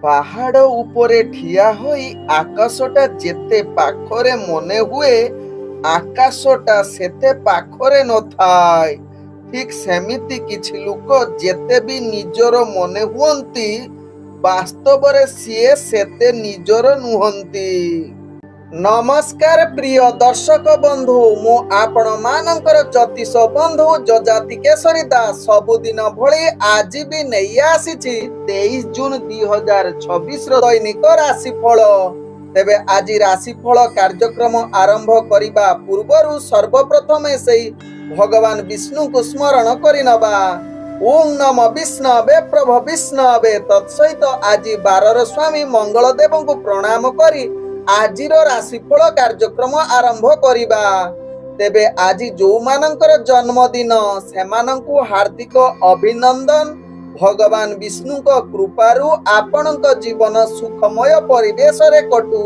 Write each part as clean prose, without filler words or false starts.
ପାହାଡ଼ ଉପରେ ଠିଆ ହୋଇ ଆକାଶଟା ଯେତେ ପାଖରେ ମନେ ହୁଏ, ଆକାଶଟା ସେତେ ପାଖରେ ନଥାଏ। ଠିକ୍ ସେମିତି କିଛି ଲୋକ ଯେତେ ବି ନିଜର ମନେ ହୁଅନ୍ତି, ବାସ୍ତବରେ ସିଏ ସେତେ ନିଜର ନୁହନ୍ତି। ନମସ୍କାର ପ୍ରିୟ ଦର୍ଶକ ବନ୍ଧୁ, ମୁଁ ଆପଣମାନଙ୍କର ଜ୍ୟୋତିଷ ବନ୍ଧୁ ଯଯାତି କେଶରୀ ଦାସ ସବୁଦିନ ଭଳି ଆଜି ବି ନେଇ ଆସିଛି 23 ଜୁନ 2026ର ଦୈନିକ ରାଶିଫଳ। ତେବେ ଆଜି ରାଶିଫଳ କାର୍ଯ୍ୟକ୍ରମ ଆରମ୍ଭ କରିବା ପୂର୍ବରୁ ସର୍ବପ୍ରଥମେ ସେହି ଭଗବାନ ବିଷ୍ଣୁଙ୍କୁ ସ୍ମରଣ କରିନେବା। ଓಂ ନମ ବିଷ୍ଣବେ ପ୍ରଭ ବିଷ୍ଣବେ। ତତ୍ସହିତ ଆଜି ବାରର ସ୍ୱାମୀ ମଙ୍ଗଳଦେବଙ୍କୁ ପ୍ରଣାମ କରି ଆଜିର ରାଶିଫଳ କାର୍ଯ୍ୟକ୍ରମ ଆରମ୍ଭ କରିବା। ତେବେ ଆଜି ଯେଉଁମାନଙ୍କର ଜନ୍ମଦିନ ସେମାନଙ୍କୁ ହାର୍ଦ୍ଦିକ ଅଭିନନ୍ଦନ। ଭଗବାନ ବିଷ୍ଣୁଙ୍କ କୃପାରୁ ଆପଣଙ୍କ ଜୀବନ ସୁଖମୟ ପରିବେଶରେ କଟୁ।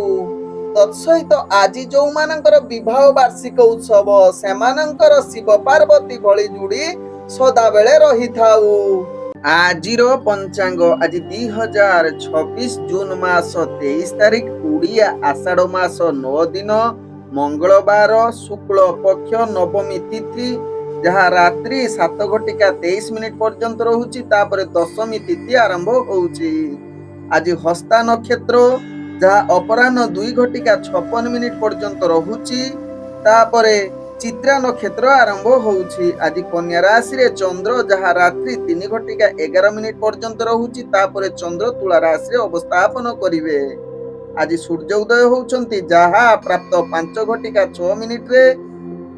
ତତ୍ସହିତ ଆଜି ଯେଉଁମାନଙ୍କର ବିବାହ ବାର୍ଷିକ ଉତ୍ସବ ସେମାନଙ୍କର ଶିବ ପାର୍ବତୀ ଭଳି ଯୋଡ଼ି ସଦାବେଳେ ରହିଥାଉ। ଆଜିର ପଞ୍ଚାଙ୍ଗ ଆଜି 2026 ଜୁନ ମାସ 23 ତାରିଖ, ଓଡ଼ିଆ ଆଷାଢ଼ ମାସ 9 ଦିନ, ମଙ୍ଗଳବାର, ଶୁକ୍ଳ ପକ୍ଷ ନବମୀ ତିଥି, ଯାହା ରାତ୍ରି 7:23 ପର୍ଯ୍ୟନ୍ତ ରହୁଛି। ତାପରେ ଦଶମୀ ତିଥି ଆରମ୍ଭ ହେଉଛି। ଆଜି ହସ୍ତା ନକ୍ଷତ୍ର, ଯାହା ଅପରାହ୍ନ 2:56 ପର୍ଯ୍ୟନ୍ତ ରହୁଛି। ତାପରେ ଚିତ୍ରା ନକ୍ଷତ୍ର ଆରମ୍ଭ ହେଉଛି। ଆଜି କନ୍ୟା ରାଶିରେ ଚନ୍ଦ୍ର, ଯାହା ରାତ୍ରି 3:11 ପର୍ଯ୍ୟନ୍ତ ରହୁଛି। ତାପରେ ଚନ୍ଦ୍ର ତୁଳା ରାଶିରେ ଅବସ୍ଥାପନ କରିବେ। ଆଜି ସୂର୍ଯ୍ୟ ଉଦୟ ହେଉଛନ୍ତି, ଯାହା ପ୍ରାପ୍ତ 5:06ରେ।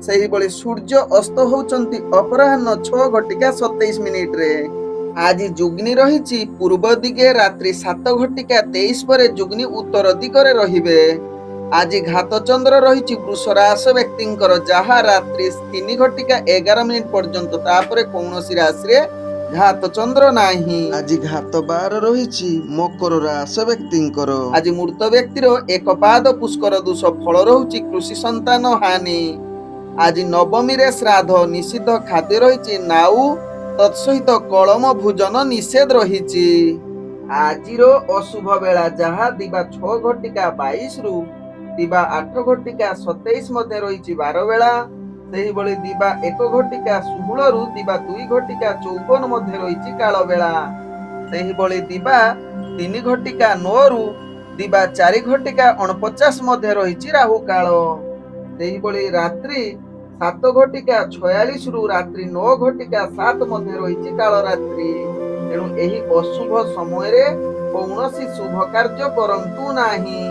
ସେହିଭଳି ସୂର୍ଯ୍ୟ ଅସ୍ତ ହେଉଛନ୍ତି ଅପରାହ୍ନ 6:27ରେ। ଆଜି ଯୁଗ୍ନି ରହିଛି ପୂର୍ବ ଦିଗେ ରାତ୍ରି 7:23 ପରେ ଯୁଗ୍ନି ଉତ୍ତର ଦିଗରେ ରହିବେ। ଆଜି ଘାତ ଚନ୍ଦ୍ର ରହିଛି ବୃଷ ରାଶି ବ୍ୟକ୍ତିଙ୍କର, ଯାହା ରାତ୍ରି 3:11 ପର୍ଯ୍ୟନ୍ତ। ତାପରେ କୌଣସି ରାଶିରେ ଘାତ ଚନ୍ଦ୍ର ନାହିଁ। ଆଜି ଘାତ ବାର ରହିଛି ମକର ରାଶି ବ୍ୟକ୍ତିଙ୍କର। ଆଜି ମୃତ ବ୍ୟକ୍ତିର ଏକ ପାଦ ପୁଷ୍କର ଦୋଷ ଫଳ ରହୁଛି କୃଷି ସନ୍ତାନ ହାନି। ଆଜି ନବମୀରେ ଶ୍ରାଦ୍ଧ ନିଷିଦ୍ଧ ଖାଦ୍ୟ ରହିଛି ନାଉ, ତତ୍ସହିତ କଳମ ଭୋଜନ ନିଷେଧ ରହିଛି। ଆଜିର ଅଶୁଭ ବେଳା, ଯାହା ଦିବା 6:22ରୁ ଦିବା 8:27 ମଧ୍ୟ ରହିଛି ବାର ବେଳା। ସେହିଭଳି ଦିବା 1:16ରୁ ଦିବା 2:54 ମଧ୍ୟ ରହିଛି କାଳ ବେଳା। ସେହିଭଳି ଦିବା 3:09ରୁ ଦିବା 4:49 ମଧ୍ୟ ରହିଛି ରାହୁ କାଳ। ସେହିଭଳି ରାତ୍ରି 7:46ରୁ ରାତ୍ରି 9:07 ମଧ୍ୟ ରହିଛି କାଳ ରାତ୍ରି। ତେଣୁ ଏହି ଅଶୁଭ ସମୟରେ କୌଣସି ଶୁଭ କାର୍ଯ୍ୟ କରନ୍ତୁ ନାହିଁ।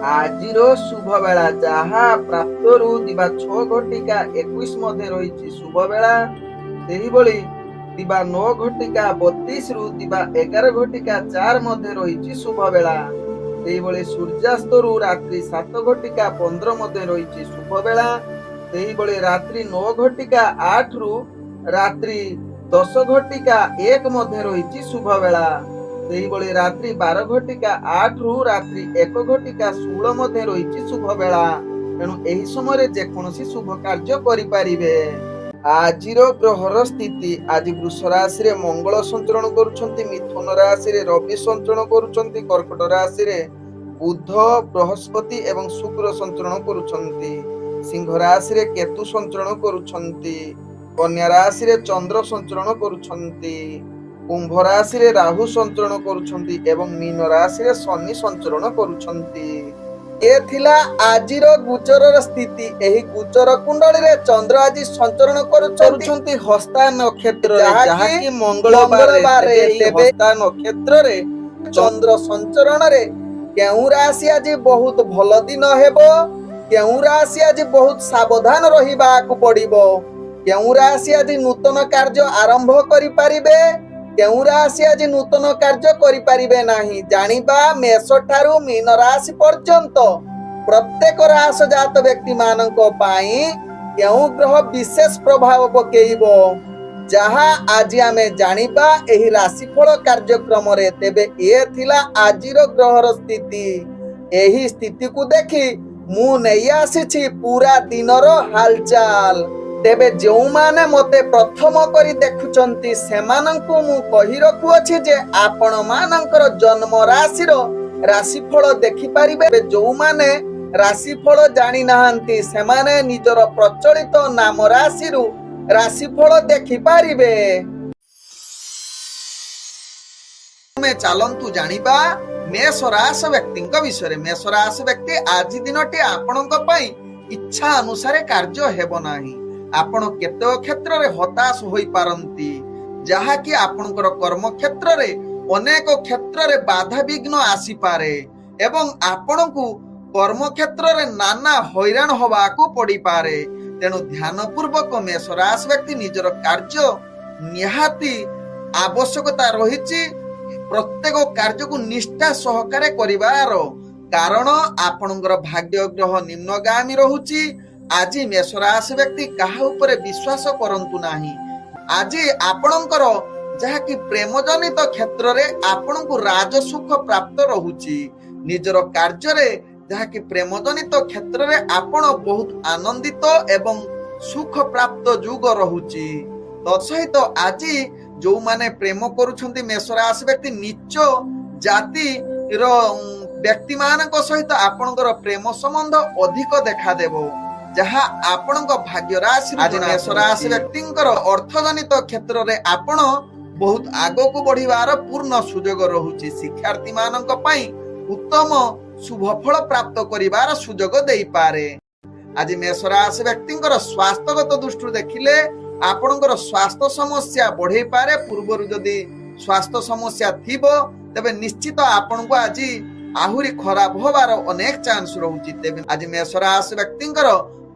ଆଜିର ଶୁଭ ବେଳା, ଯାହା ପ୍ରାପ୍ତରୁ ଦିବା 6:21 ମଧ୍ୟ ରହିଛି ଶୁଭ ବେଳା। ସେହିଭଳି ଦିବା 9:32ରୁ ଦିବା 11:04 ମଧ୍ୟ ରହିଛି ଶୁଭ ବେଳା। ସେହିଭଳି ସୂର୍ଯ୍ୟାସ୍ତରୁ ରାତ୍ରି 7:15 ମଧ୍ୟ ରହିଛି ଶୁଭ ବେଳା। ସେହିଭଳି ରାତ୍ରି 9:08ରୁ ରାତ୍ରି 10:01 ମଧ୍ୟ ରହିଛି ଶୁଭ ବେଳା। ସେହିଭଳି ରାତ୍ରି 12:08ରୁ ରାତ୍ରି 1:16 ମଧ୍ୟ ରହିଛି ଶୁଭ ବେଳା। ତେଣୁ ଏହି ସମୟରେ ଯେକୌଣସି ଶୁଭ କାର୍ଯ୍ୟ କରିପାରିବେ। ଆଜିର ଗ୍ରହର ସ୍ଥିତି, ଆଜି ବୃଷ ରାଶିରେ ମଙ୍ଗଳ ସଞ୍ଚରଣ କରୁଛନ୍ତି, ମିଥୁନ ରାଶିରେ ରବି ସଞ୍ଚରଣ କରୁଛନ୍ତି, କର୍କଟ ରାଶିରେ ବୁଧ, ବୃହସ୍ପତି ଏବଂ ଶୁକ୍ର ସଞ୍ଚରଣ କରୁଛନ୍ତି, ସିଂହ ରାଶିରେ କେତୁ ସଞ୍ଚରଣ କରୁଛନ୍ତି, କନ୍ୟା ରାଶିରେ ଚନ୍ଦ୍ର ସଞ୍ଚରଣ କରୁଛନ୍ତି, କୁମ୍ଭ ରାଶିରେ ରାହୁ ସଞ୍ଚରଣ କରୁଛନ୍ତି ଏବଂ ମୀନ ରାଶିରେ ଶନି ସଞ୍ଚରଣ କରୁଛନ୍ତି। ଏ ଥିଲା ଆଜିର ଗୋଚରର ସ୍ଥିତି। ଏହି ଗୋଚର କୁଣ୍ଡଳୀରେ ଚନ୍ଦ୍ର ଆଜି ସଞ୍ଚରଣ କରୁଛନ୍ତି ହସ୍ତା ନକ୍ଷତ୍ରରେ, ଯାହାକି ମଙ୍ଗଳବାରରେ। ହସ୍ତା ନକ୍ଷତ୍ରରେ ଚନ୍ଦ୍ର ସଞ୍ଚରଣରେ କେଉଁ ରାଶି ଆଜି ବହୁତ ଭଲ ଦିନ ହେବ, କେଉଁ ରାଶି ଆଜି ବହୁତ ସାବଧାନ ରହିବାକୁ ପଡ଼ିବ, କେଉଁ ରାଶି ଆଜି ନୂତନ କାର୍ଯ୍ୟ ଆରମ୍ଭ କରିପାରିବେ, କେଉଁ ରାଶି ଆଜି ନୂତନ କାର୍ଯ୍ୟ କରିପାରିବେ ନାହିଁ, ଜାଣିବା। ମେଷ ଠାରୁ ମୀନ ରାଶି ପର୍ଯ୍ୟନ୍ତ ପ୍ରତ୍ୟେକ ରାଶି ଜାତ ବ୍ୟକ୍ତି ମାନଙ୍କ ପାଇଁ କେଉଁ ଗ୍ରହ ବିଶେଷ ପ୍ରଭାବ ପକେଇବ, ଯାହା ଆଜି ଆମେ ଜାଣିବା ଏହି ରାଶିଫଳ କାର୍ଯ୍ୟକ୍ରମରେ। ତେବେ ଏ ଥିଲା ଆଜିର ଗ୍ରହର ସ୍ଥିତି। ଏହି ସ୍ଥିତିକୁ ଦେଖି ମୁଁ ନେଇ ଆସିଛି ପୁରା ଦିନର ହାଲଚାଲ। तेबे जोमाने मते प्रथम करी देखुचंती सेमानंकु मु कहि रखुअछि जे आपण मानकर जन्म राशिर राशिफल देखि पारिबे। जोमाने राशिफल जानि नाहंती सेमाने निजर प्रचलित नाम राशिरु राशिफल देखि पारिबे। चलंतु जानिबा मेष राशि व्यक्तिଙ୍କ विषय। मेष राशि व्यक्ति आज दिनटी आपणଙ୍କ ପାଇଁ इच्छा अनुसार कार्य हेबो नाही। आपण केते क्षेत्र रे हताश होई पारंती, जहा कि आपणकर कर्म क्षेत्र रे अनेक क्षेत्र रे बाधा विघ्न आसी पारे एवं आपणकु कर्म क्षेत्र रे नाना हैरान होबाकू पड़ी पारे। तेणु ध्यान पूर्वक मेष राशि व्यक्ति निजर कार्य निहाती आवश्यकता रहिछि। प्रत्येक कार्य को निष्ठा सहकारे करिवार कारण आपणकर भाग्य ग्रह निम्नगामी रहुछि। आज मेष राशि व्यक्ति काहा उपरे विश्वास करंतु नाही। आज आपणकर जहा कि प्रेम जनित क्षेत्र रे आपणकु राजसुख प्राप्त रहुछि। निजर कार्य रे जहा कि प्रेम जनित क्षेत्र रे आपण बहुत आनंदित एवं सुख प्राप्त जुग रहुछि। तत्सहित आज जो माने प्रेम करूछंती मेष राशि व्यक्ति नीच जाति रो व्यक्ति मानक सहित आपणकर प्रेम संबंध अधिक देखा देबो, जहा आपणक भाग्य राशि। आज मेष राशि व्यक्तिंकर अर्थजनित क्षेत्र रे आपण बहुत आगो को बढ़िवार पूर्ण सुजोग रहुछि। शिक्षार्थी मानक पई उत्तम शुभ फल प्राप्त करिवार सुजोग देई पारे। आज मेष राशि व्यक्तिंकर स्वास्थ्यगत दृष्टि देखिले आपणकर स्वास्थ्य समस्या बढ़े पारे। पूर्व जदि स्वास्थ्य समस्या थिबो तबे निश्चित आपन को आज आहुरी खराब होबार अनेक चांस रहुछि। तेबे आज मेष राशि व्यक्तिंकर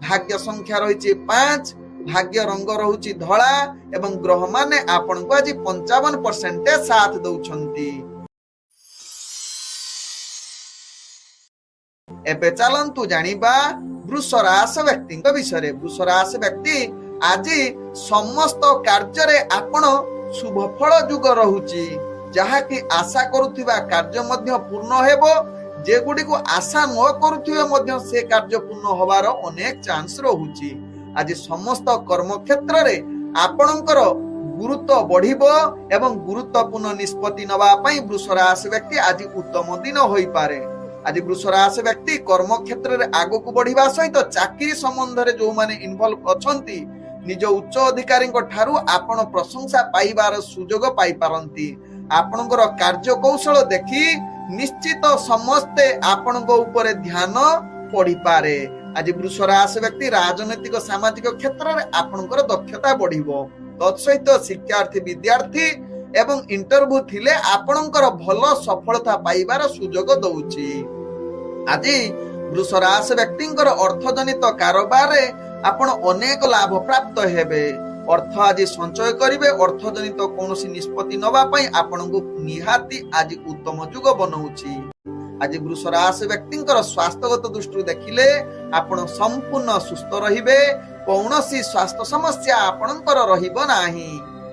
भाग्य संख्या रहिछि 5, भाग्य रंग रहुछि धळा एवं ग्रह माने आपन को आज 55% साथ दउछंती। एबे चलंतु जानिबा वृष राशि व्यक्तिंक विषय। वृष राशि व्यक्ति आज समस्त कार्य रे आपण शुभ फल जुग रहुछि, जहा कि आशा करुथिबा कार्य मध्य पूर्ण हेबो। जे गुडी को आशा न करुथिबे मध्य से कार्य पूर्ण होबार अनेक चांस रहुछि। आज समस्त कर्म क्षेत्र रे आपणकर गुरुत्व बढ़िबो एवं गुरुत्वपूर्ण निष्पत्ति नबा पई वृष राशि व्यक्ति आज उत्तम दिन होई पारे। आज वृष राशि व्यक्ति कर्म क्षेत्र रे आगो को बढ़िबा सहित चाकरी संबंध रे जो माने इन्वॉल्व अछंती निज उच्च अधिकारी ठारू आपण प्रशंसा पाइबार सुजोग पाई पारंती। आपणकर कार्य कौशल देखि निश्चित समस्ते आपणक ऊपर ध्यान पड़ी पारे। आज वृष राशि व्यक्ति राजनैतिक सामाजिक क्षेत्र रे आपणकर दक्षता बढ़िबो। तत्सहित शिक्षार्थी विद्यार्थी एवं इंटरव्यू थिले आपणकर भल सफलता पाइबार सुजोग दउछि। आज वृष राशि व्यक्तिंकर अर्थजनित कारोबार रे आपण अनेक लाभ प्राप्त हेबे। अर्थ आज संचय करिवे। अर्थजनित कोनोसी निष्पत्ति नबा पई आपणको निहाती आज उत्तम जुग बनउछि। आज वृष राशि व्यक्तिंकर स्वास्थ्यगत दृष्टि देखिले आपण संपूर्ण सुस्थ रहिबे। कोनोसी स्वास्थ्य समस्या आपणकर रहिबो नाही।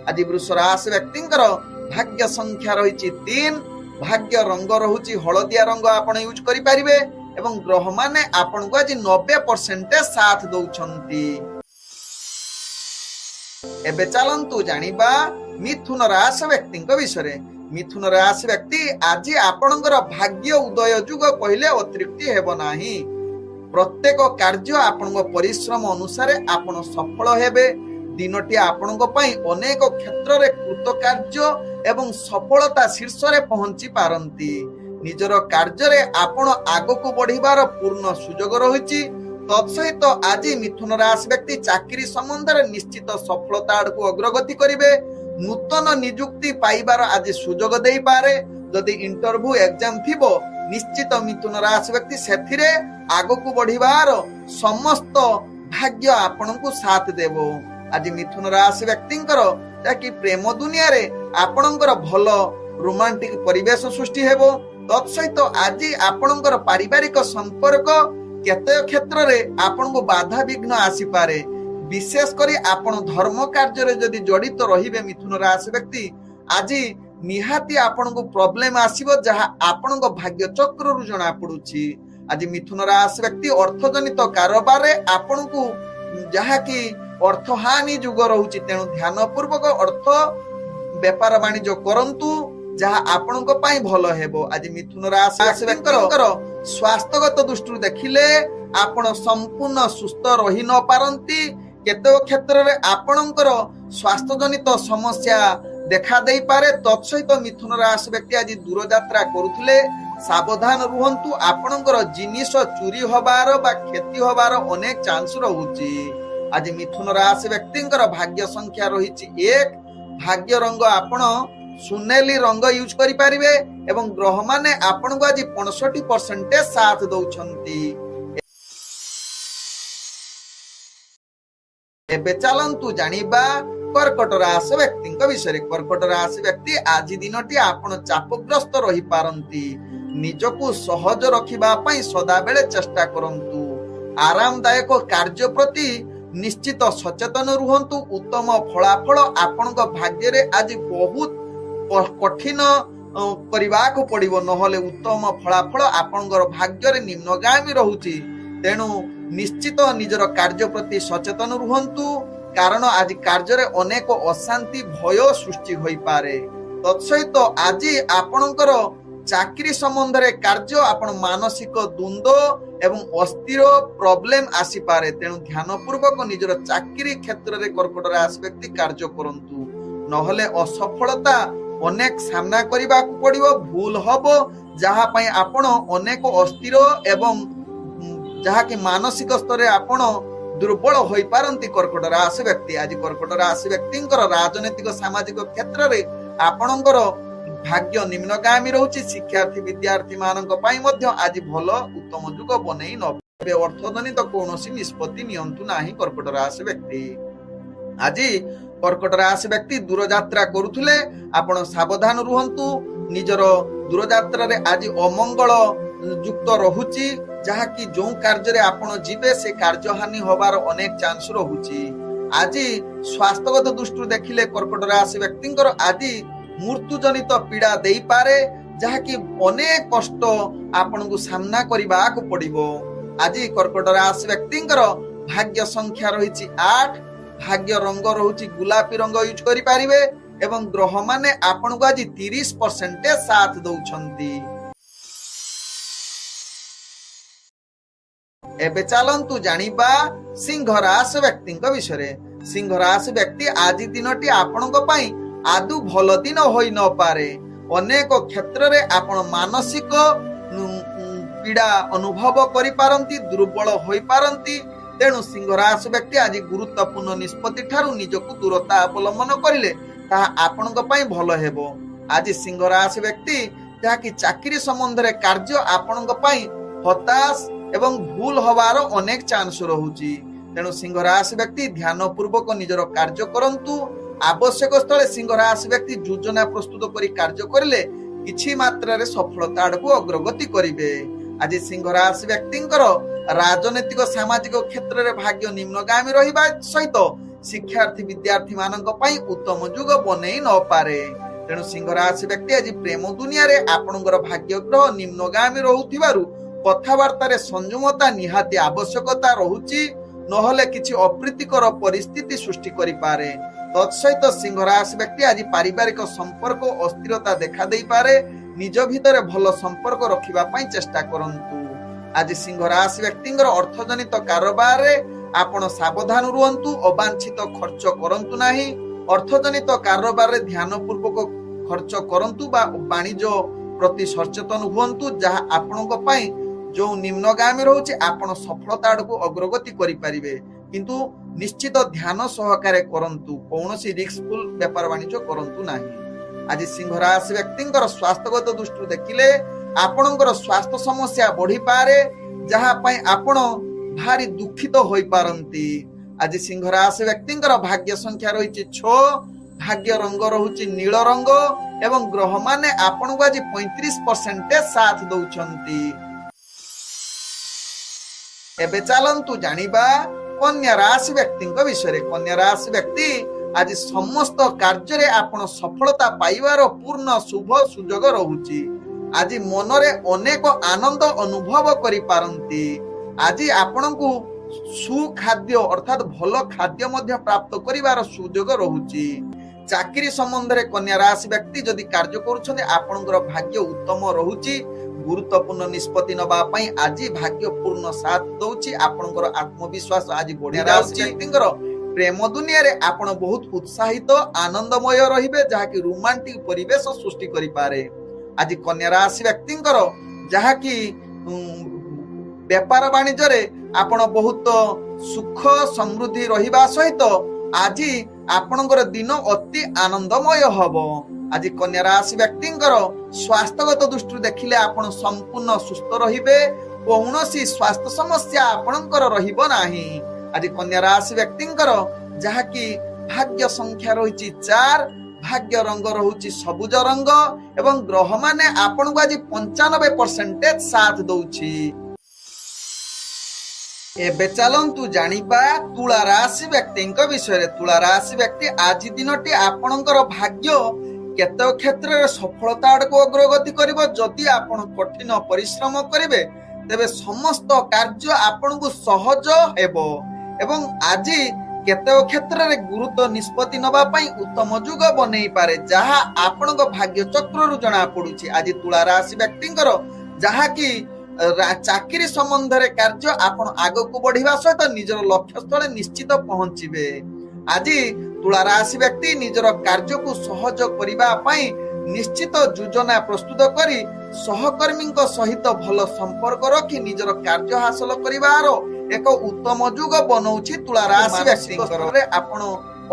आज वृष राशि व्यक्तिंकर भाग्य संख्या रहिछि 3, भाग्य रंग रहुछि हळदिया रंग आपण यूज करि परिबे एवं ग्रह माने आपण को आज 90% साथ दउछंती। एबे चलंतु जानिबा मिथुन राशि व्यक्तिंक विषय। मिथुन राशि व्यक्ति आज आपणकर भाग्य उदय जुग कहले अतिरिक्ति हेबो नाही। प्रत्येक कार्य आपणक परिश्रम अनुसार आपण सफल हेबे। दिनटी आपणक पई अनेक क्षेत्र रे कृतकार्य एवं सफलता शीर्ष रे पहुंची पारंती। निजर कार्य रे आपण आगो को बढ़िबार पूर्ण सुजोग रहिछि। तत्सहित आज मिथुन राशि व्यक्ति चाकरी संबंध रे निश्चित सफलता को अग्रगति करिवे। नूतन नियुक्ति पाइबार आज सुजोग देई पारे। जदि इंटरव्यू एग्जाम थिबो निश्चित मिथुन राशि व्यक्ति सेथिरे आगो को बढ़िबार समस्त भाग्य आपण को साथ देबो। आज मिथुन राशि व्यक्तिंकर ताकि प्रेम दुनिया रे आपणकर भल रोमांटिक परिवेश सृष्टि हेबो। तत्सहित आज आपणकर पारिवारिक संपर्क केते क्षेत्र रे आपण को बाधा विघ्न आसी पारे। विशेष करी आपण धर्म कार्य रे जदि जड़ित रहिबे मिथुन राशि व्यक्ति आज निहाती आपण को प्रॉब्लम आसीबो, जहा आपण को भाग्य चक्र रु जणा पडुछि। आज मिथुन राशि व्यक्ति अर्थजनित कारोबार रे आपण को जहा कि ଅର୍ଥହାନି ଯୁଗ ରହୁଛି। ତେଣୁ ଧ୍ୟାନ ପୂର୍ବକ ଅର୍ଥ ବେପାର ବାଣିଜ୍ୟ କରନ୍ତୁ, ଯାହା ଆପଣଙ୍କ ପାଇଁ ଭଲ ହେବ। ଆଜି ମିଥୁନ ରାଶି ବ୍ୟକ୍ତିଙ୍କର ସ୍ୱାସ୍ଥ୍ୟଗତ ଦୃଷ୍ଟିରୁ ଦେଖିଲେ ଆପଣ ସମ୍ପୂର୍ଣ୍ଣ ସୁସ୍ଥ ରହି ନ ପାରନ୍ତି। କେତେକ କ୍ଷେତ୍ରରେ ଆପଣଙ୍କର ସ୍ୱାସ୍ଥ୍ୟଜନିତ ସମସ୍ୟା ଦେଖା ଦେଇପାରେ। ତତ୍ସହିତ ମିଥୁନ ରାଶି ବ୍ୟକ୍ତି ଆଜି ଦୂରଯାତ୍ରା କରୁଥିଲେ ସାବଧାନ ରୁହନ୍ତୁ। ଆପଣଙ୍କର ଜିନିଷ ଚୋରି ହବାର ବା କ୍ଷତି ହବାର ଅନେକ ଚାନ୍ସ ରହୁଛି। ଆଜି ମିଥୁନ ରାଶି ବ୍ୟକ୍ତିଙ୍କର ଭାଗ୍ୟ ସଂଖ୍ୟା ରହିଛି 1। ଭାଗ୍ୟ ରଙ୍ଗ ଆପଣ ସୁନେଲି ରଙ୍ଗ ୟୁଜ କରିପାରିବେ ଏବଂ ଗ୍ରହ ମାନେ ଆପଣଙ୍କୁ ଆଜି 65% ସାଥ ଦଉଛନ୍ତି। ଏବେ ଚାଲନ୍ତୁ ଜାଣିବା କର୍କଟ ରାଶି ବ୍ୟକ୍ତିଙ୍କ ବିଷୟରେ। କର୍କଟ ରାଶି ବ୍ୟକ୍ତି ଆଜି ଦିନଟି ଆପଣ ଚାପଗ୍ରସ୍ତ ରହିପାରନ୍ତି। ନିଜକୁ ସହଜ ରଖିବା ପାଇଁ ସଦାବେଳେ ଚେଷ୍ଟା କରନ୍ତୁ। ଆରାମଦାୟକ କାର୍ଯ୍ୟ ପ୍ରତି ନିଶ୍ଚିତ ସଚେତନ ରୁହନ୍ତୁ। ଉତ୍ତମ ଫଳାଫଳ ଆପଣଙ୍କ ଭାଗ୍ୟରେ ଆଜି ବହୁତ କଠିନ କରିବାକୁ ପଡିବ, ନହେଲେ ଉତ୍ତମ ଫଳାଫଳ ଆପଣଙ୍କର ଭାଗ୍ୟରେ ନିମ୍ନଗାମୀ ରହୁଛି। ତେଣୁ ନିଶ୍ଚିତ ନିଜର କାର୍ଯ୍ୟ ପ୍ରତି ସଚେତନ ରୁହନ୍ତୁ, କାରଣ ଆଜି କାର୍ଯ୍ୟରେ ଅନେକ ଅଶାନ୍ତି ଭୟ ସୃଷ୍ଟି ହୋଇପାରେ। ତତ୍ସହିତ ଆଜି ଆପଣଙ୍କର ଚାକିରି ସମ୍ବନ୍ଧରେ କାର୍ଯ୍ୟ ଆପଣ ମାନସିକ ଦ୍ୱନ୍ଦ୍ୱ ଏବଂ ଅସ୍ଥିର ପ୍ରୋବ୍ଲେମ ଆସିପାରେ। ତେଣୁ ଧ୍ୟାନ ପୂର୍ବକ ନିଜର ଚାକିରି କ୍ଷେତ୍ରରେ କର୍କଟ ରାଶି ବ୍ୟକ୍ତି କାର୍ଯ୍ୟ କରନ୍ତୁ, ନହେଲେ ଅସଫଳତା ଅନେକ ସାମ୍ନା କରିବାକୁ ପଡିବ, ଭୁଲ ହବ, ଯାହା ପାଇଁ ଆପଣ ଅନେକ ଅସ୍ଥିର ଏବଂ ଯାହାକି ମାନସିକ ସ୍ତରରେ ଆପଣ ଦୁର୍ବଳ ହୋଇପାରନ୍ତି କର୍କଟ ରାଶି ବ୍ୟକ୍ତି। ଆଜି କର୍କଟ ରାଶି ବ୍ୟକ୍ତିଙ୍କର ରାଜନୈତିକ ସାମାଜିକ କ୍ଷେତ୍ରରେ ଆପଣଙ୍କର ଭାଗ୍ୟ ନିମ୍ନଗାମୀ ରହୁଛି। ଶିକ୍ଷାର୍ଥୀ ବିଦ୍ୟାର୍ଥୀ ମାନଙ୍କ ପାଇଁ ମଧ୍ୟ ଆଜି ଭଲ ଉତ୍ତମ ଯୁଗ ବନେଇ ନବେ। ଅର୍ଥଜନିତ କୌଣସି ନିଷ୍ପତ୍ତି ନିଅନ୍ତୁ ନାହିଁ କର୍କଟ ରାଶି ବ୍ୟକ୍ତି। ଆଜି କର୍କଟ ରାଶି ବ୍ୟକ୍ତି ଦୂରଯାତ୍ରା କରୁଥିଲେ ଆପଣ ସାବଧାନ ରୁହନ୍ତୁ। ନିଜର ଦୂରଯାତ୍ରାରେ ଆଜି ଅମଙ୍ଗଳ ଯୁକ୍ତ ରହୁଛି, ଯାହାକି ଯୋଉ କାର୍ଯ୍ୟରେ ଆପଣ ଯିବେ ସେ କାର୍ଯ୍ୟହାନି ହବାର ଅନେକ ଚାନ୍ସ ରହୁଛି। ଆଜି ସ୍ୱାସ୍ଥ୍ୟଗତ ଦୃଷ୍ଟିରୁ ଦେଖିଲେ କର୍କଟ ରାଶି ବ୍ୟକ୍ତିଙ୍କର ଆଜି ମୃତ୍ୟୁଜନିତ ପୀଡା ଦେଇପାରେ, ଯାହାକି ଅନେକ କଷ୍ଟ ଆପଣଙ୍କୁ ସାମ୍ନା କରିବାକୁ ପଡିବ। ଆଜି କର୍କଟ ରାଶି ବ୍ୟକ୍ତିଙ୍କର ଭାଗ୍ୟ ସଂଖ୍ୟା ରହିଛି 8। ଭାଗ୍ୟ ରଙ୍ଗ ରହୁଛି ଗୋଲାପୀ ରଙ୍ଗ ୟୁଜ କରିପାରିବେ ଏବଂ ଗ୍ରହ ମାନେ ଆପଣଙ୍କୁ ଆଜି 30% ସାଥ ଦଉଛନ୍ତି। ଏବେ ଚାଲନ୍ତୁ ଜାଣିବା ସିଂହ ରାଶି ବ୍ୟକ୍ତିଙ୍କ ବିଷୟରେ। ସିଂହ ରାଶି ବ୍ୟକ୍ତି ଆଜି ଦିନଟି ଆପଣଙ୍କ ପାଇଁ ଆଦୌ ଭଲ ଦିନ ହୋଇ ନପାରେ। ଅନେକ କ୍ଷେତ୍ରରେ ଆପଣ ମାନସିକ ପୀଡା ଅନୁଭବ କରିପାରନ୍ତି, ଦୁର୍ବଳ ହୋଇପାରନ୍ତି। ତେଣୁ ସିଂହ ରାଶି ବ୍ୟକ୍ତି ଆଜି ଗୁରୁତ୍ୱପୂର୍ଣ୍ଣ ନିଷ୍ପତ୍ତି ଠାରୁ ନିଜକୁ ଦୂରତା ଅବଲମ୍ବନ କରିଲେ ତାହା ଆପଣଙ୍କ ପାଇଁ ଭଲ ହେବ। ଆଜି ସିଂହ ରାଶି ବ୍ୟକ୍ତି ଯାହାକି ଚାକିରି ସମ୍ବନ୍ଧରେ କାର୍ଯ୍ୟ ଆପଣଙ୍କ ପାଇଁ ହତାଶ ଏବଂ ଭୁଲ ହବାର ଅନେକ ଚାନ୍ସ ରହୁଛି। ତେଣୁ ସିଂହ ରାଶି ବ୍ୟକ୍ତି ଧ୍ୟାନ ପୂର୍ବକ ନିଜର କାର୍ଯ୍ୟ କରନ୍ତୁ। ଆବଶ୍ୟକ ସ୍ଥଳେ ସିଂହ ରାଶି ବ୍ୟକ୍ତି ଯୋଜନା ପ୍ରସ୍ତୁତ କରି କାର୍ଯ୍ୟ କରିଲେ କିଛି ମାତ୍ରାରେ ସଫଳତା ଆଡକୁ ଅଗ୍ରଗତି କରିବେ। ଆଜି ସିଂହ ରାଶି ବ୍ୟକ୍ତିଙ୍କର ରାଜନୈତିକ ସାମାଜିକ କ୍ଷେତ୍ରରେ ଭାଗ୍ୟ ନିମ୍ନଗାମୀ ରହିବା ସହିତ ଶିକ୍ଷାର୍ଥୀ ବିଦ୍ୟାର୍ଥୀ ମାନଙ୍କ ପାଇଁ ଉତ୍ତମ ଯୁଗ ବନେଇ ନପାରେ। ତେଣୁ ସିଂହ ରାଶି ବ୍ୟକ୍ତି ଆଜି ପ୍ରେମ ଦୁନିଆରେ ଆପଣଙ୍କର ଭାଗ୍ୟ ଗ୍ରହ ନିମ୍ନଗାମୀ ରହୁଥିବାରୁ କଥାବାର୍ତ୍ତାରେ ସଂଯମତା ନିହାତି ଆବଶ୍ୟକତା ରହୁଛି, ନହେଲେ କିଛି ଅପ୍ରୀତିକର ପରିସ୍ଥିତି ସୃଷ୍ଟି କରିପାରେ। ତତ୍ସହିତ ସିଂହ ରାଶି ବ୍ୟକ୍ତି ଆଜି ପାରିବାରିକ ସମ୍ପର୍କ ଅସ୍ଥିରତା ଦେଖା ଦେଇପାରେ। ନିଜ ଭିତରେ ଭଲ ସମ୍ପର୍କ ରଖିବା ପାଇଁ ଚେଷ୍ଟା କରନ୍ତୁ। ଆଜି ସିଂହ ରାଶି ବ୍ୟକ୍ତିଙ୍କର ଅର୍ଥଜନିତ କାରବାରରେ ଆପଣ ସାବଧାନ ରୁହନ୍ତୁ, ଅବାଞ୍ଛିତ ଖର୍ଚ୍ଚ କରନ୍ତୁ ନାହିଁ। ଅର୍ଥଜନିତ କାରବାରରେ ଧ୍ୟାନ ପୂର୍ବକ ଖର୍ଚ୍ଚ କରନ୍ତୁ ବା ବାଣିଜ୍ୟ ପ୍ରତି ସଚେତନ ହୁଅନ୍ତୁ, ଯାହା ଆପଣଙ୍କ ପାଇଁ ଯୋଉ ନିମ୍ନଗାମୀ ରହୁଛି ଆପଣ ସଫଳତା ଆଡକୁ ଅଗ୍ରଗତି କରିପାରିବେ, କିନ୍ତୁ ନିଶ୍ଚିତ ଧ୍ୟାନ ସହକାରେ କରନ୍ତୁ। କୌଣସି ରିସ୍କଫୁଲ ବେପାର ବାଣିଜ୍ୟ କରନ୍ତୁ ନାହିଁ। ଆଜି ସିଂହ ରାଶି ବ୍ୟକ୍ତିଙ୍କର ସ୍ୱାସ୍ଥ୍ୟଗତ ଦୃଷ୍ଟିରୁ ଦେଖିଲେ ଆପଣଙ୍କର ସ୍ୱାସ୍ଥ୍ୟ ସମସ୍ୟା ବଢିପାରେ, ଯାହା ପାଇଁ ଆପଣ ଭାରି ଦୁଃଖିତ ହୋଇପାରନ୍ତି। ଆଜି ସିଂହ ରାଶି ବ୍ୟକ୍ତିଙ୍କର ଭାଗ୍ୟ ସଂଖ୍ୟା ରହିଛି 6। ଭାଗ୍ୟ ରଙ୍ଗ ରହୁଛି ନୀଳ ରଙ୍ଗ ଏବଂ ଗ୍ରହ ମାନେ ଆପଣଙ୍କୁ ଆଜି 35% ସାଥ ଦଉଛନ୍ତି। ଏବେ ଚାଲନ୍ତୁ ଜାଣିବା କନ୍ୟା ରାଶି ବ୍ୟକ୍ତିଙ୍କ ବିଷୟରେ। କନ୍ୟା ରାଶି ବ୍ୟକ୍ତି ଆଜି ସମସ୍ତ କାର୍ଯ୍ୟରେ ଆପଣ ସଫଳତା ପାଇବାର ପୂର୍ଣ୍ଣ ଶୁଭ ସୁଯୋଗ ରହୁଛି। ଆଜି ମନରେ ଅନେକ ଆନନ୍ଦ ଅନୁଭବ କରିପାରନ୍ତି। ଆଜି ଆପଣଙ୍କୁ ସୁଖାଦ୍ୟ ଅର୍ଥାତ୍ ଭଲ ଖାଦ୍ୟ ମଧ୍ୟ ପ୍ରାପ୍ତ କରିବାର ସୁଯୋଗ ରହୁଛି। ଚାକିରି ସମ୍ବନ୍ଧରେ କନ୍ୟା ରାଶି ବ୍ୟକ୍ତି ଯଦି କାର୍ଯ୍ୟ କରୁଛନ୍ତି ଆପଣଙ୍କର ଭାଗ୍ୟ ଉତ୍ତମ ରହୁଛି। ଗୁରୁତ୍ୱପୂର୍ଣ୍ଣ ନିଷ୍ପତ୍ତି ନେବା ପାଇଁ ଆଜି ଭାଗ୍ୟ ପୂର୍ଣ୍ଣ ସାଥ ଦଉଛି। ଆପଣଙ୍କର ଆତ୍ମବିଶ୍ୱାସ ଆଜି ବଢି ଯାଉଛି। ବ୍ୟକ୍ତିଙ୍କର ପ୍ରେମ ଦୁନିଆରେ ଆପଣ ବହୁତ ଉତ୍ସାହିତ ଆନନ୍ଦମୟ ରହିବେ, ଯାହାକି ରୋମାଣ୍ଟିକ ପରିବେଶ ସୃଷ୍ଟି କରିପାରେ। ଆଜି କନ୍ୟା ରାଶି ବ୍ୟକ୍ତିଙ୍କର ଯାହାକି ବେପାର ବାଣିଜ୍ୟରେ ଆପଣ ବହୁତ ସୁଖ ସମୃଦ୍ଧି ରହିବା ସହିତ ଆଜି ଆପଣଙ୍କର ଦିନ ଅତି ଆନନ୍ଦମୟ ହବ। ଆଜି କନ୍ୟା ରାଶି ବ୍ୟକ୍ତିଙ୍କର ସ୍ୱାସ୍ଥ୍ୟଗତ ଦୃଷ୍ଟିରୁ ଦେଖିଲେ ଆପଣ ସମ୍ପୂର୍ଣ୍ଣ ସୁସ୍ଥ ରହିବେ। କୌଣସି ସ୍ୱାସ୍ଥ୍ୟ ସମସ୍ୟା ଆପଣଙ୍କର ରହିବ ନାହିଁ। ଆଜି କନ୍ୟା ରାଶି ବ୍ୟକ୍ତିଙ୍କର ଯାହାକି ଭାଗ୍ୟ ସଂଖ୍ୟା ରହିଛି 4, ଭାଗ୍ୟ ରଙ୍ଗ ରହୁଛି ସବୁଜ ରଙ୍ଗ ଏବଂ ଗ୍ରହ ମାନେ ଆପଣଙ୍କୁ ଆଜି 95% ସାଥ ଦଉଛି। ଏବେ ଚାଲନ୍ତୁ ଜାଣିବା ତୁଳା ରାଶି ବ୍ୟକ୍ତିଙ୍କ ବିଷୟରେ। ତୁଳା ରାଶି ବ୍ୟକ୍ତି ଆଜି ଦିନଟି ଆପଣଙ୍କର ଭାଗ୍ୟ କେତେକ କ୍ଷେତ୍ରରେ ସଫଳତା ଆଡକୁ ଅଗ୍ରଗତି କରିବ। ଯଦି ଆପଣ କଠିନ ପରିଶ୍ରମ କରିବେ ତେବେ ସମସ୍ତ କାର୍ଯ୍ୟ ଆପଣଙ୍କୁ ସହଜ ହେବ ଏବଂ ଆଜି କେତେକ କ୍ଷେତ୍ରରେ ଗୁରୁତ୍ୱ ନିଷ୍ପତ୍ତି ନେବା ପାଇଁ ଉତ୍ତମ ଯୁଗ ବନେଇ ପାରେ, ଯାହା ଆପଣଙ୍କ ଭାଗ୍ୟ ଚକ୍ରରୁ ଜଣା ପଡୁଛି। ଆଜି ତୁଳା ରାଶି ବ୍ୟକ୍ତିଙ୍କର ଯାହାକି ଚାକିରି ସମ୍ବନ୍ଧରେ କାର୍ଯ୍ୟ ଆପଣ ଆଗକୁ ବଢିବା ସହିତ ନିଜର ଲକ୍ଷ୍ୟ ସ୍ଥଳେ ନିଶ୍ଚିତ ପହଞ୍ଚିବେ। ଆଜି ତୁଳା ରାଶି ବ୍ୟକ୍ତି ନିଜର କାର୍ଯ୍ୟକୁ ସହଜ କରିବା ପାଇଁ ନିଶ୍ଚିତ ଯୋଜନା ପ୍ରସ୍ତୁତ କରି ସହକର୍ମୀଙ୍କ ସହିତ ଭଲ ସମ୍ପର୍କ ରଖି ନିଜର କାର୍ଯ୍ୟ ହାସଲ କରିବାର ଏକ ଉତ୍ତମ ଯୁଗ ବନଉଛି। ତୁଳା ରାଶି ବ୍ୟକ୍ତିଙ୍କର ଆପଣ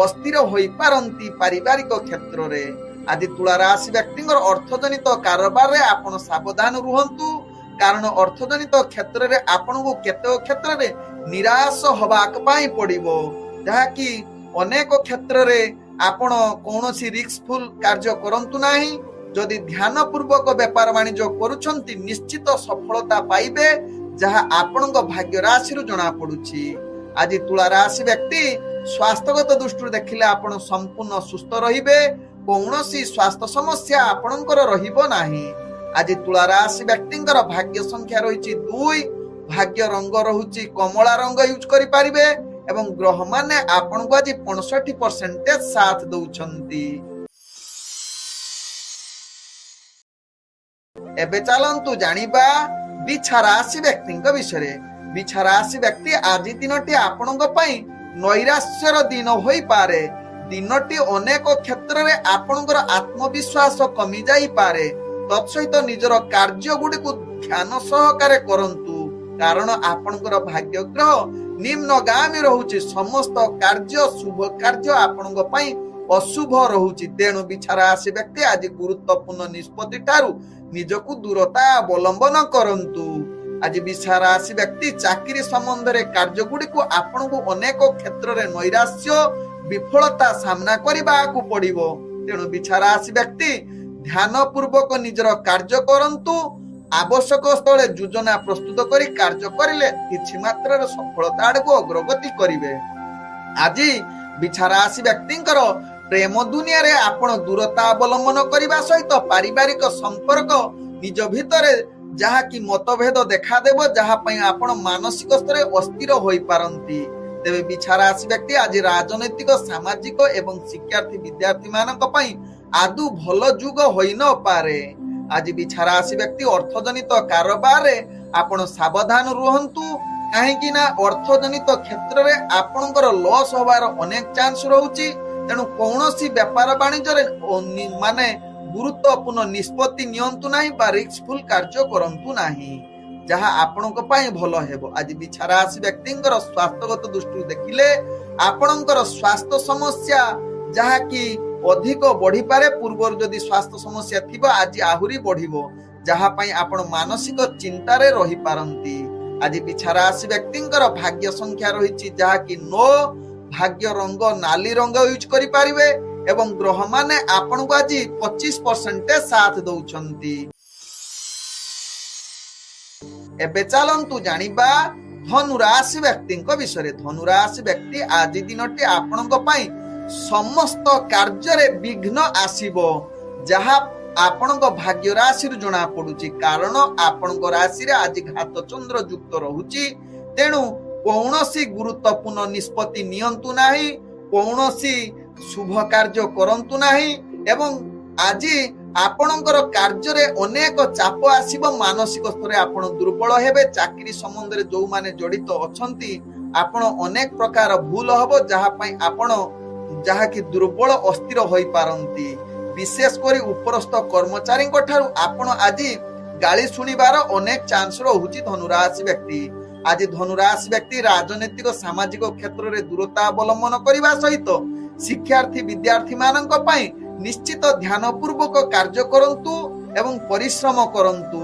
ଅସ୍ଥିର ହୋଇପାରନ୍ତି ପାରିବାରିକ କ୍ଷେତ୍ରରେ। ଆଜି ତୁଳା ରାଶି ବ୍ୟକ୍ତିଙ୍କର ଅର୍ଥଜନିତ କାରବାରରେ ଆପଣ ସାବଧାନ ରୁହନ୍ତୁ, କାରଣ ଅର୍ଥଜନିତ କ୍ଷେତ୍ରରେ ଆପଣଙ୍କୁ କେତେକ କ୍ଷେତ୍ରରେ ନିରାଶ ହବାକୁ ପାଇଁ ପଡିବ, ଯାହାକି ଅନେକ କ୍ଷେତ୍ରରେ ଆପଣ କୌଣସି ରିସ୍କଫୁଲ କାର୍ଯ୍ୟ କରନ୍ତୁ ନାହିଁ। ଯଦି ଧ୍ୟାନ ପୂର୍ବକ ବେପାର ବାଣିଜ୍ୟ କରୁଛନ୍ତି ନିଶ୍ଚିତ ସଫଳତା ପାଇବେ, ଯାହା ଆପଣଙ୍କ ଭାଗ୍ୟ ରାଶିରୁ ଜଣା ପଡୁଛି। ଆଜି ତୁଳା ରାଶି ବ୍ୟକ୍ତି ସ୍ୱାସ୍ଥ୍ୟଗତ ଦୃଷ୍ଟିରୁ ଦେଖିଲେ ଆପଣ ସମ୍ପୂର୍ଣ୍ଣ ସୁସ୍ଥ ରହିବେ। କୌଣସି ସ୍ୱାସ୍ଥ୍ୟ ସମସ୍ୟା ଆପଣଙ୍କର ରହିବ ନାହିଁ। ଆଜି ତୁଳା ରାଶି ବ୍ୟକ୍ତିଙ୍କର ଭାଗ୍ୟ ସଂଖ୍ୟା ରହିଛି 2, ଭାଗ୍ୟ ରଙ୍ଗ ରହୁଛି କମଳା ରଙ୍ଗ ୟୁଜ କରିପାରିବେ ଏବଂ ଗ୍ରହ ମାନେ ଆପଣଙ୍କୁ ଆଜି 65% ସାଥ ଦଉଛନ୍ତି। ଏବେ ଚାଲନ୍ତୁ ଜାଣିବା ବିଛା ରାଶି ବ୍ୟକ୍ତିଙ୍କ ବିଷୟରେ। ବିଛା ରାଶି ବ୍ୟକ୍ତି ଆଜି ଦିନଟି ଆପଣଙ୍କ ପାଇଁ ନୈରାଶ୍ୟର ଦିନ ହୋଇପାରେ। ଦିନଟି ଅନେକ କ୍ଷେତ୍ରରେ ଆପଣଙ୍କର ଆତ୍ମବିଶ୍ୱାସ କମି ଯାଇପାରେ। ତତ୍ସହିତ ନିଜର କାର୍ଯ୍ୟ ଗୁଡିକୁ ଧ୍ୟାନ ସହକାରେ କରନ୍ତୁ, କାରଣ ଆପଣଙ୍କର ଭାଗ୍ୟ ଗ୍ରହ ନିମ୍ନଗାମୀ ରହୁଛି। ସମସ୍ତ କାର୍ଯ୍ୟ ଶୁଭ କାର୍ଯ୍ୟ ଆପଣଙ୍କ ପାଇଁ ଅଶୁଭ ରହୁଛି। ତେଣୁ ବିଛା ରାଶି ବ୍ୟକ୍ତି ଆଜି ଗୁରୁତ୍ୱପୂର୍ଣ୍ଣ ନିଷ୍ପତ୍ତି ଠାରୁ ନିଜକୁ ଦୂରତା ଅବଲମ୍ବନ କରନ୍ତୁ। ଆଜି ବିଛା ରାଶି ବ୍ୟକ୍ତି ଚାକିରି ସମ୍ବନ୍ଧରେ କାର୍ଯ୍ୟ ଗୁଡିକୁ ଆପଣଙ୍କୁ ଅନେକ କ୍ଷେତ୍ରରେ ନୈରାଶ୍ୟ ବିଫଳତା ସାମ୍ନା କରିବାକୁ ପଡିବ। ତେଣୁ ବିଛା ରାଶି ବ୍ୟକ୍ତି ଧ୍ୟାନ ପୂର୍ବକ ନିଜର କାର୍ଯ୍ୟ କରନ୍ତୁ। ଆବଶ୍ୟକ ସ୍ଥଳେ ଯୋଜନା ପ୍ରସ୍ତୁତ କରି କାର୍ଯ୍ୟ କରିଲେ କିଛି ମାତ୍ରାରେ ସଫଳତା ଆଡକୁ ଅଗ୍ରଗତି କରିବେ। ଆଜି ବିଛା ରାଶି ବ୍ୟକ୍ତିଙ୍କର ପ୍ରେମ ଦୁନିଆରେ ଆପଣ ଦୂରତା ଅବଲମ୍ବନ କରିବା ସହିତ ପାରିବାରିକ ସମ୍ପର୍କ ନିଜ ଭିତରେ ଯାହାକି ମତଭେଦ ଦେଖାଦେବ, ଯାହା ପାଇଁ ଆପଣ ମାନସିକ ସ୍ତରରେ ଅସ୍ଥିର ହୋଇପାରନ୍ତି। ତେବେ ବିଛା ରାଶି ବ୍ୟକ୍ତି ଆଜି ରାଜନୈତିକ, ସାମାଜିକ ଏବଂ ଶିକ୍ଷାର୍ଥୀ ବିଦ୍ୟାର୍ଥୀ ମାନଙ୍କ ପାଇଁ ଆଦୌ ଭଲ ଯୁଗ ହୋଇନପାରେ। ଆଜି ବିଛା ରାଶି ବ୍ୟକ୍ତି ଅର୍ଥଜନିତ କାରବାରରେ ଆପଣ ସାବଧାନ ରୁହନ୍ତୁ, କାହିଁକି ନା ଅର୍ଥଜନିତ କ୍ଷେତ୍ରରେ ଆପଣଙ୍କର ଲସ୍ ହବାର ଅନେକ ଚାନ୍ସ ରହୁଛି। ତେଣୁ କୌଣସି ବେପାର ବାଣିଜ୍ୟରେ ମାନେ ଗୁରୁତ୍ୱପୂର୍ଣ୍ଣ ନିଷ୍ପତ୍ତି ନିଅନ୍ତୁ ନାହିଁ ବା ରିସ୍କଫୁଲ କାର୍ଯ୍ୟ କରନ୍ତୁ ନାହିଁ, ଯାହା ଆପଣଙ୍କ ପାଇଁ ଭଲ ହେବ। ଆଜି ବିଛା ରାଶି ବ୍ୟକ୍ତିଙ୍କର ସ୍ୱାସ୍ଥ୍ୟଗତ ଦୃଷ୍ଟିରୁ ଦେଖିଲେ ଆପଣଙ୍କର ସ୍ୱାସ୍ଥ୍ୟ ସମସ୍ୟା ଯାହାକି ଅଧିକ ବଢିପାରେ। ପୂର୍ବରୁ ଯଦି ସ୍ୱାସ୍ଥ୍ୟ ସମସ୍ୟା ଥିବ ଆଜି ଆହୁରି ବଢିବ, ଯାହା ପାଇଁ ଆପଣ ମାନସିକ ଚିନ୍ତାରେ ରହିପାରନ୍ତି। ଆଜି ବିଛା ରାଶି ବ୍ୟକ୍ତିଙ୍କର ଭାଗ୍ୟ ସଂଖ୍ୟା ରହିଛି ଯାହାକି 9, ଭାଗ୍ୟ ରଙ୍ଗ ନାଲି ରଙ୍ଗ ୟୁଜ କରିପାରିବେ ଏବଂ ଗ୍ରହ ମାନେ ଆପଣଙ୍କୁ ଆଜି 25% ସାଥ ଦଉଛନ୍ତି। ଏବେ ଚାଲନ୍ତୁ ଜାଣିବା ଧନୁ ରାଶି ବ୍ୟକ୍ତିଙ୍କ ବିଷୟରେ। ଧନୁ ରାଶି ବ୍ୟକ୍ତି ଆଜି ଦିନଟି ଆପଣଙ୍କ ପାଇଁ ସମସ୍ତ କାର୍ଯ୍ୟରେ ବିଘ୍ନ ଆସିବ, ଯାହା ଆପଣଙ୍କ ଭାଗ୍ୟ ରାଶିରୁ ଜଣା ପଡୁଛି। କାରଣ ଆପଣଙ୍କ ରାଶିରେ ଆଜି ଘାତ ଚନ୍ଦ୍ର ଯୁକ୍ତ ରହୁଛି। ତେଣୁ कौनसी गुरुत्वपूर्ण निष्पत्ति नियंतु नाही, कौनसी शुभ कार्य करंतु नाही एवं आज आपणकर कार्य अनेक चाप आसीब, मानसिक स्तर आपण दुर्बल हेबे, चाकरी संबंध में जो माने जड़ित अछंती आपण अनेक प्रकार भूल हबो जहा पई आपण जहा कि दुर्बल अस्थिर होई पारंती। विशेष करी उपरस्थ कर्मचारी ठारू आपण आज गाली सुनिबार अनेक चांस रहुची धनुराशि व्यक्ति। आज धनुराशि व्यक्ति राजनीतिक सामाजिक क्षेत्र में दूरता अवलंबन करने सहित शिक्षार्थी विद्यार्थी मानक पई निश्चित ध्यान पूर्वक कार्य करंतु एवं परिश्रम करंतु।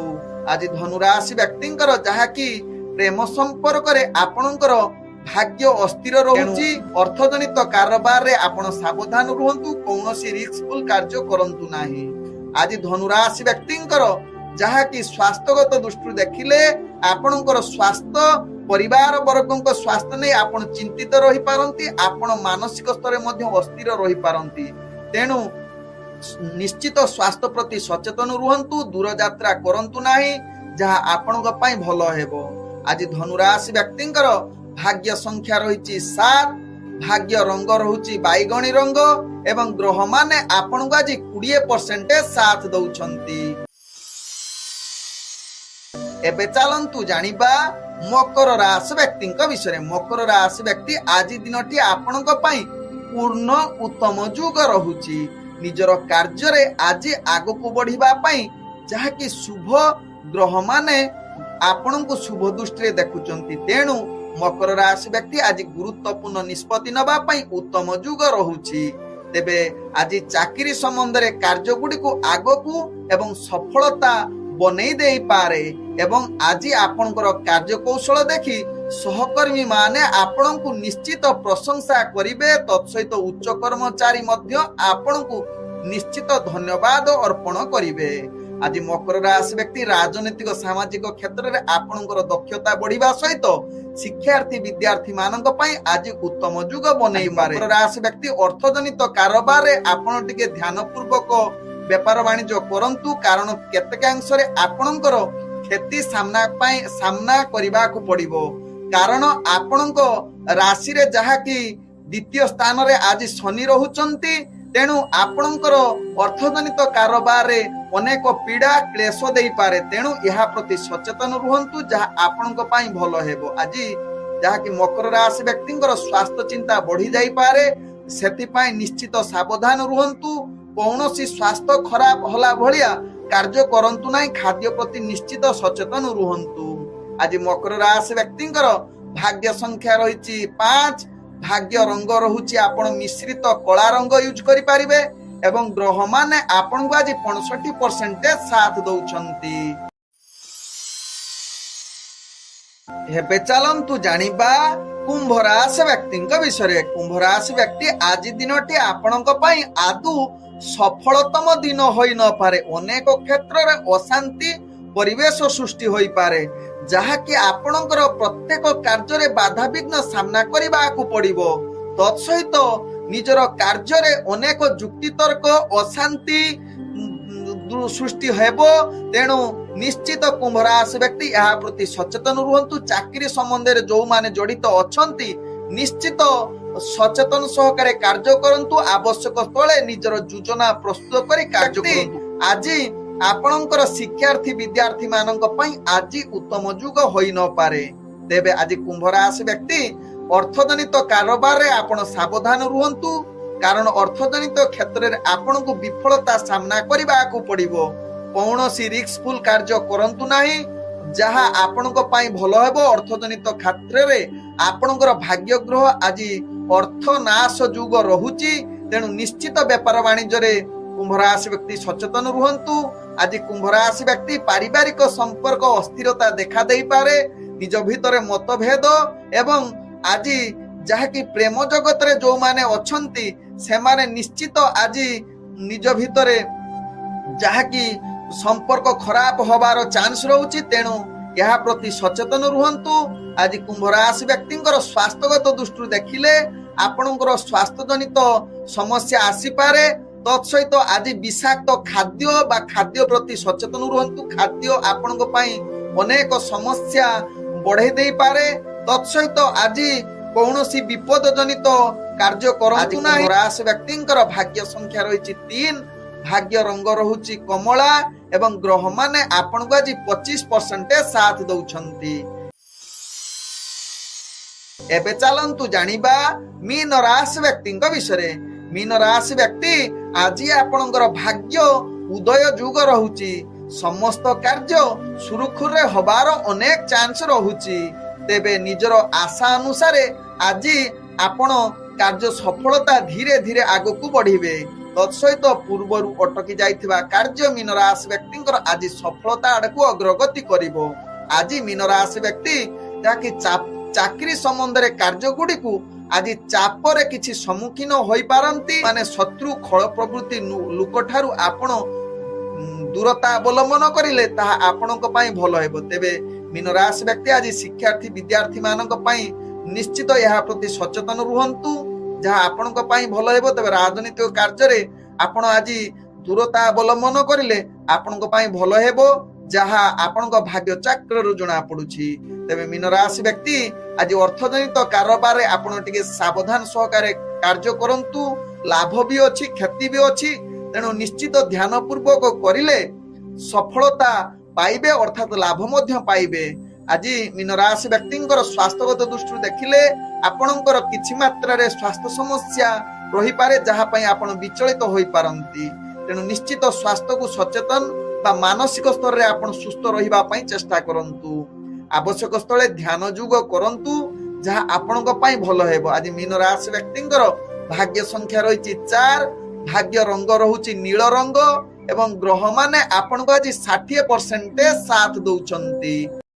आज धनुराशि व्यक्तिंकर जहा कि प्रेम संपर्क रे आपणकर भाग्य अस्थिर रहुची, अर्थजनित कारोबार रे आपण सावधान रुहंतु, कौनसी रिस्कफुल कार्य करंतु नाही। आज धनुराशि व्यक्तिंकर जहा कि स्वास्थ्यगत दृष्टि देखिले आपणकर स्वास्थ्य परिवार वर्गक स्वास्थ्य नहीं आपण चिंतित रही पारंती, आपण मानसिक स्तर मध्ये अस्थिर रही पारंती। तेणु निश्चित स्वास्थ्य प्रति सचेतन रुहंतु, दूर यात्रा करंतु नाही जहा आपणक पई भलो हेबो। आज धनुराशि व्यक्तिंकर भाग्य संख्या रही 7, भाग्य रंग रहुची बैगणी रंग एवं ग्रह माने आपणक आज 20% साथ दउछंती। एबे चलंतु जानिबा मकर राशि व्यक्ति विषय। मकर राशि व्यक्ति आज दिनटी आपणक पई पूर्ण उत्तम जुग रहुची, निजर कार्य रे आज आगको बढ़िबा पई जहा कि शुभ ग्रह माने आपणको शुभ दृष्टि रे देखुचंती। तेणु मकर राशि व्यक्ति आज गुरुत्वपूर्ण निष्पत्ति नबा पई उत्तम जुग रहुची। तेबे आज चाकरी संबंध रे कार्य गुडी को आगको एवं सफलता बनै देई पारे एवं आज आपणकर कार्य कौशल देखि सहकर्मी माने आपणको निश्चित प्रशंसा करिवे, तत्सहित उच्च कर्मचारी मध्य आपणको निश्चित धन्यवाद अर्पण करिवे। आज मकर राशि व्यक्ति राजनीतिक सामाजिक क्षेत्र में आपणकर दक्षता बढ़िबा सहित शिक्षार्थी विद्यार्थी मानक पई आज उत्तम जुग बनै पारे। मकर राशि व्यक्ति अर्थजनित कारोबार रे आपण टिके ध्यान पूर्वक व्यापार वाणिज्य करंतु, कारण केतेक अंश रे आपणकर क्षति सामना करबा को पड़िबो, कारण आपणक राशि रे जहा कि द्वितीय स्थान रे आज शनि रहुचंती। तेणु आपणकर अर्थजनित कारोबार रे अनेक पीड़ा क्लेश देई पारे, तेणु यहा प्रति सचेतन रुहंतु जहा आपणक पई भलो हेबो। आज जहा कि मकर राशि व्यक्तिंकर स्वास्थ्य चिंता बढ़ी जाई पारे, सेति पई निश्चित सावधान रुहंतु, कौनसी स्वास्थ्य खराब होला भलिया कार्य करंतु नाही, खाद्य प्रति निश्चित सचेतन रुहंतु। आज मकर राशि व्यक्तिंकर भाग्य संख्या रही 5, भाग्य रंग रहुची आपण मिश्रित कला रंग यूज करि पारिबे एवं ग्रह माने आपण को आज 65% साथ दउछंती। हेबे चलंतु जानिबा कुंभ राशि व्यक्ति विषय। कुंभ राशि व्यक्ति आज दिनटी आपणक पई आदु सफलतम दिन होई न पारे, अनेक क्षेत्र रे अशांति परिवेश सृष्टि होई पारे, जहा कि आपणकर प्रत्येक कार्य रे बाधा विघ्न सामना करबा को पड़िबो। तत्सहित निजर कार्य रे अनेक जुक्ति तर्क अशांति सृष्टि हेबो। तेणु निश्चित कुंभ राशि व्यक्ति यहा प्रति सचेतन रुहंतु। चाकरी संबंध रे जो माने जड़ित अछंती निश्चित सचेतन सहकारे कार्य करंतु, आवश्यक स्थले निजर योजना प्रस्तुत करी कार्य करंतु। आज आपणकर शिक्षार्थी विद्यार्थी मानक पई आज उत्तम जुग होई न पारे। तेबे आज कुंभ राशि व्यक्ति अर्थजनित कारोबार रे आपण सावधान रुहंतु, कारण अर्थजनित क्षेत्र में आपण को विफलता सामना करबा को पड़िबो। कौनसी रिस्कफुल कार्य करंतु नाही, जहा आपण को पई भलो हेबो। अर्थजनित क्षेत्र में आपणकर भाग्य ग्रह आज अर्थ नाश जुग रहुची, तेणु निश्चित व्यापार वाणिज्य रे कुंभ राशि व्यक्ति सचेतन रुहंतु। आज कुंभ राशि व्यक्ति पारिवारिक संपर्क अस्थिरता देखा देई पारे, निज भितर मतभेद एवं आज जहा कि प्रेम जगत रे जो माने अछंती से माने निश्चित आज निज भितर जहा कि संपर्क खराब होबार चांस रहउची, तेणु यहा प्रति सचेतन रुहंतु। आज कुंभ राशि व्यक्तिंकर स्वास्थ्यगत दृष्टि देखिले आपणकर स्वास्थ्य जनित समस्या आसी पारे। तत्सहित आज विषाक्त खाद्य बा खाद्य प्रति सचेतन रुहंतु। खाद्य आपणक पई अनेक समस्या बढ़े दे पारे, ତତ୍ସହିତ ଆଜି କୌଣସି ବିପଦ ଜନିତ କାର୍ଯ୍ୟ କରନ୍ତୁ ନାହିଁ। ରାଶି ବ୍ୟକ୍ତିଙ୍କର ଭାଗ୍ୟ ସଂଖ୍ୟା ରହିଛି 3, ଭାଗ୍ୟ ରଙ୍ଗ ରହୁଛି କମଳା ଏବଂ ଗ୍ରହ ମାନେ ଆପଣଙ୍କୁ ଆଜି 25% ସାଥ ଦଉଛନ୍ତି। ଏବେ ଚାଲନ୍ତୁ ଜାଣିବା ମୀନ ରାଶି ବ୍ୟକ୍ତିଙ୍କ ବିଷୟରେ। ମୀନ ରାଶି ବ୍ୟକ୍ତି ଆଜି ଆପଣଙ୍କର ଭାଗ୍ୟ ଉଦୟ ଯୁଗ ରହୁଛି। ସମସ୍ତ କାର୍ଯ୍ୟ ସୁରୁଖୁରୁରେ ହବାର ଅନେକ ଚାନ୍ସ ରହୁଛି। ତେବେ ନିଜର ଆଶା ଅନୁସାରେ ଆଜି ଆପଣ କାର୍ଯ୍ୟ ସଫଳତା ଧୀରେ ଧୀରେ ଆଗକୁ ବଢିବେ। ତତ୍ସହିତ ପୂର୍ବରୁ ଅଟକି ଯାଇଥିବା କାର୍ଯ୍ୟ ମୀନ ରାଶି ବ୍ୟକ୍ତିଙ୍କର ଆଜି ସଫଳତା ଆଡକୁ ଅଗ୍ରଗତି କରିବ। ଆଜି ମୀନ ରାଶି ବ୍ୟକ୍ତି ଯାହାକି ଚାକିରି ସମ୍ବନ୍ଧରେ କାର୍ଯ୍ୟ ଗୁଡିକୁ ଆଜି ଚାପରେ କିଛି ସମ୍ମୁଖୀନ ହୋଇପାରନ୍ତି। ମାନେ ଶତ୍ରୁ ଖଳ ପ୍ରଭୃତି ଲୋକଠାରୁ ଆପଣ ଦୂରତା ଅବଲମ୍ବନ କରିଲେ ତାହା ଆପଣଙ୍କ ପାଇଁ ଭଲ ହେବ। ତେବେ ମୀନ ରାଶି ବ୍ୟକ୍ତି ଆଜି ଶିକ୍ଷାର୍ଥୀ ବିଦ୍ୟାର୍ଥୀ ମାନଙ୍କ ପାଇଁ ନିଶ୍ଚିତ ଏହା ପ୍ରତି ସଚେତନ ରୁହନ୍ତୁ, ଯାହା ଆପଣଙ୍କ ପାଇଁ ଭଲ ହେବ। ତେବେ ରାଜନୈତିକ କାର୍ଯ୍ୟରେ ଆପଣ ଆଜି ଦୂରତା ଅବଲମ୍ବନ କରିଲେ ଆପଣଙ୍କ ପାଇଁ ଭଲ ହେବ, ଯାହା ଆପଣଙ୍କ ଭାଗ୍ୟ ଚକ୍ରରୁ ଜଣା ପଡୁଛି। ତେବେ ମୀନ ରାଶି ବ୍ୟକ୍ତି ଆଜି ଅର୍ଥଜନିତ କାରବାରରେ ଆପଣ ଟିକେ ସାବଧାନ ସହକାରେ କାର୍ଯ୍ୟ କରନ୍ତୁ। ଲାଭ ବି ଅଛି, କ୍ଷତି ବି ଅଛି। ତେଣୁ ନିଶ୍ଚିତ ଧ୍ୟାନ ପୂର୍ବକ କରିଲେ ସଫଳତା ପାଇବେ, ଅର୍ଥାତ ଲାଭ ମଧ୍ୟ ପାଇବେ। ଆଜି ମୀନ ରାଶି ବ୍ୟକ୍ତିଙ୍କର ସ୍ୱାସ୍ଥ୍ୟଗତ ଦୃଷ୍ଟିରୁ ଦେଖିଲେ ଆପଣଙ୍କର କିଛି ମାତ୍ରାରେ ସ୍ୱାସ୍ଥ୍ୟ ସମସ୍ୟା ରହିପାରେ, ଯାହା ପାଇଁ ଆପଣ ବିଚଳିତ ହୋଇପାରନ୍ତି। ତେଣୁ ନିଶ୍ଚିତ ସ୍ୱାସ୍ଥ୍ୟକୁ ସଚେତନ ବା ମାନସିକ ସ୍ତରରେ ଆପଣ ସୁସ୍ଥ ରହିବା ପାଇଁ ଚେଷ୍ଟା କରନ୍ତୁ। ଆବଶ୍ୟକ ସ୍ଥଳେ ଧ୍ୟାନ ଯୋଗ କରନ୍ତୁ, ଯାହା ଆପଣଙ୍କ ପାଇଁ ଭଲ ହେବ। ଆଜି ମୀନ ରାଶି ବ୍ୟକ୍ତିଙ୍କର ଭାଗ୍ୟ ସଂଖ୍ୟା ରହିଛି 4, ଭାଗ୍ୟ ରଙ୍ଗ ରହୁଛି ନୀଳ ରଙ୍ଗ ଏବଂ ଗ୍ରହ ମାନେ ଆପଣଙ୍କୁ ଆଜି 60% ସାଥ ଦଉଛନ୍ତି।